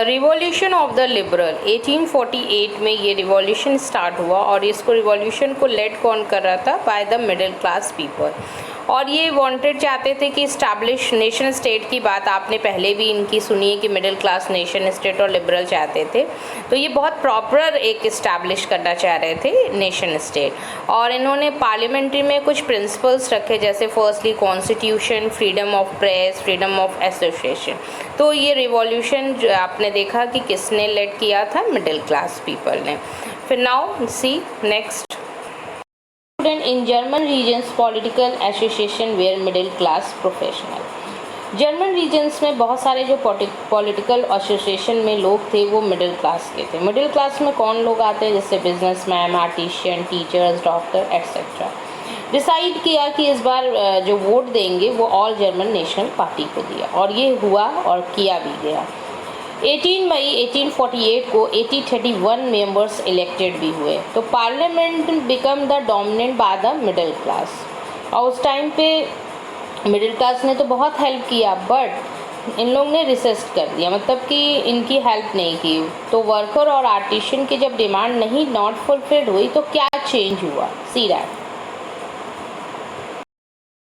Revolution of the liberal 1848 में ये revolution start हुआ और इसको रिवॉल्यूशन को लेड कौन कर रहा था? By the middle class people. और ये वांटेड चाहते थे कि इस्टेब्लिश नेशन स्टेट की बात आपने पहले भी इनकी सुनी है कि मिडिल क्लास नेशन स्टेट और लिबरल चाहते थे। तो ये बहुत प्रॉपर एक इस्टेब्लिश करना चाह रहे थे नेशन स्टेट। और इन्होंने पार्लियामेंट्री में कुछ प्रिंसिपल्स रखे, जैसे firstly constitution, freedom of press, freedom of association. तो ये रिवॉल्यूशन जो आपने देखा कि किसने लेड किया था? मिडिल क्लास पीपल ने। फिर now see next. In German regions, political association were middle class professional. German regions में बहुत सारे जो पॉलिटिकल एसोसिएशन में लोग थे वो मिडिल क्लास के थे। मिडिल क्लास में कौन लोग आते हैं? जैसे businessman, artisan, teachers, doctor etcetera. Decide किया कि इस बार जो वोट देंगे वो ऑल जर्मन नेशनल पार्टी को दिया और ये हुआ और किया भी गया। 18 मई 1848 को 8031 मेंबर्स इलेक्टेड भी हुए। तो parliament become the dominant by the middle class. और उस टाइम पे मिडिल क्लास ने तो बहुत हेल्प किया, बट इन लोग ने रिसिस्ट कर दिया, मतलब कि इनकी हेल्प नहीं की। तो वर्कर और आर्टिशियन की जब डिमांड नहीं नॉट फुलफिल्ड हुई तो क्या चेंज हुआ? See that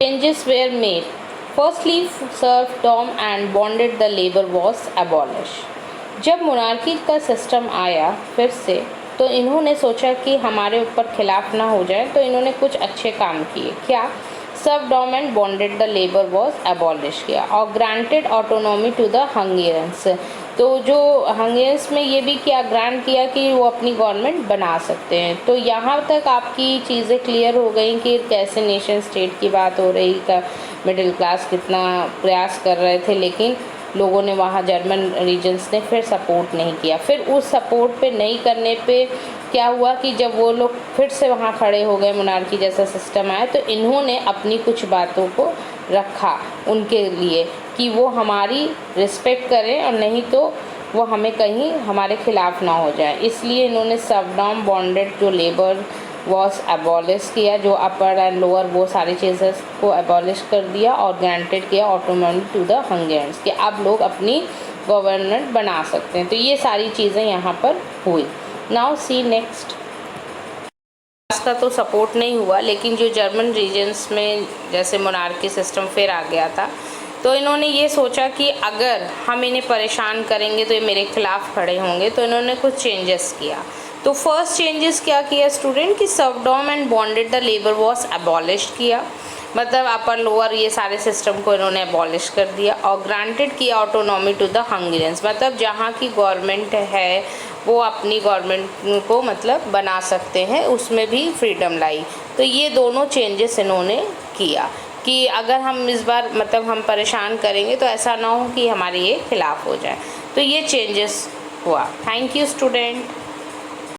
changes were made. Firstly, serfdom and bonded the labor was abolished. जब मोनार्की का सिस्टम आया फिर से तो इन्होंने सोचा कि हमारे ऊपर खिलाफ ना हो जाए, तो इन्होंने कुछ अच्छे काम किए। क्या? Serfdom and bonded the labour was abolish किया और granted autonomy to the Hungarians. तो जो हंगेरियंस में ये भी क्या ग्रांट किया कि वो अपनी गवर्नमेंट बना सकते हैं। तो यहाँ तक आपकी चीज़ें क्लियर हो गई कि कैसे नेशन स्टेट की बात हो रही का मिडिल क्लास कितना प्रयास कर रहे थे, लेकिन लोगों ने वहाँ जर्मन रीजन्स ने फिर सपोर्ट नहीं किया। फिर उस सपोर्ट पे नहीं करने पे क्या हुआ कि जब वो लोग फिर से वहाँ खड़े हो गए, मोनार्की जैसा सिस्टम आया, तो इन्होंने अपनी कुछ बातों को रखा उनके लिए कि वो हमारी रिस्पेक्ट करें और नहीं तो वो हमें कहीं हमारे खिलाफ ना हो जाए। इसलिए इन्होंने सर्फडम बॉन्डेड जो लेबर वॉज एबॉलिश किया, जो अपर एंड लोअर वो सारी चीज़ें को एबॉलिश कर दिया और ग्रांटेड किया ऑटोनॉमी टू द हंगेरियंस कि अब लोग अपनी गवर्नमेंट बना सकते हैं। तो ये सारी चीज़ें यहाँ पर हुई। Now see next. का तो सपोर्ट नहीं हुआ, लेकिन जो जर्मन रीजन्स में जैसे मोनार्की सिस्टम फिर आ गया था, तो इन्होंने ये सोचा कि अगर हम इन्हें परेशान करेंगे तो ये मेरे खिलाफ खड़े होंगे, तो इन्होंने कुछ चेंजेस किया। तो फर्स्ट चेंजेस क्या किया स्टूडेंट कि serfdom and bonded the labour was abolished किया, मतलब अपर लोअर ये सारे सिस्टम को इन्होंने एबॉलिश कर दिया और ग्रांटेड किया ऑटोनॉमी टू द हंगेरियंस, मतलब जहाँ की गवर्नमेंट है वो अपनी गवर्नमेंट को मतलब बना सकते हैं, उसमें भी फ्रीडम लाई। तो ये दोनों चेंजेस इन्होंने किया कि अगर हम इस बार मतलब हम परेशान करेंगे तो ऐसा ना हो कि हमारे ये खिलाफ हो जाए। तो ये चेंजेस हुआ। Thank you student.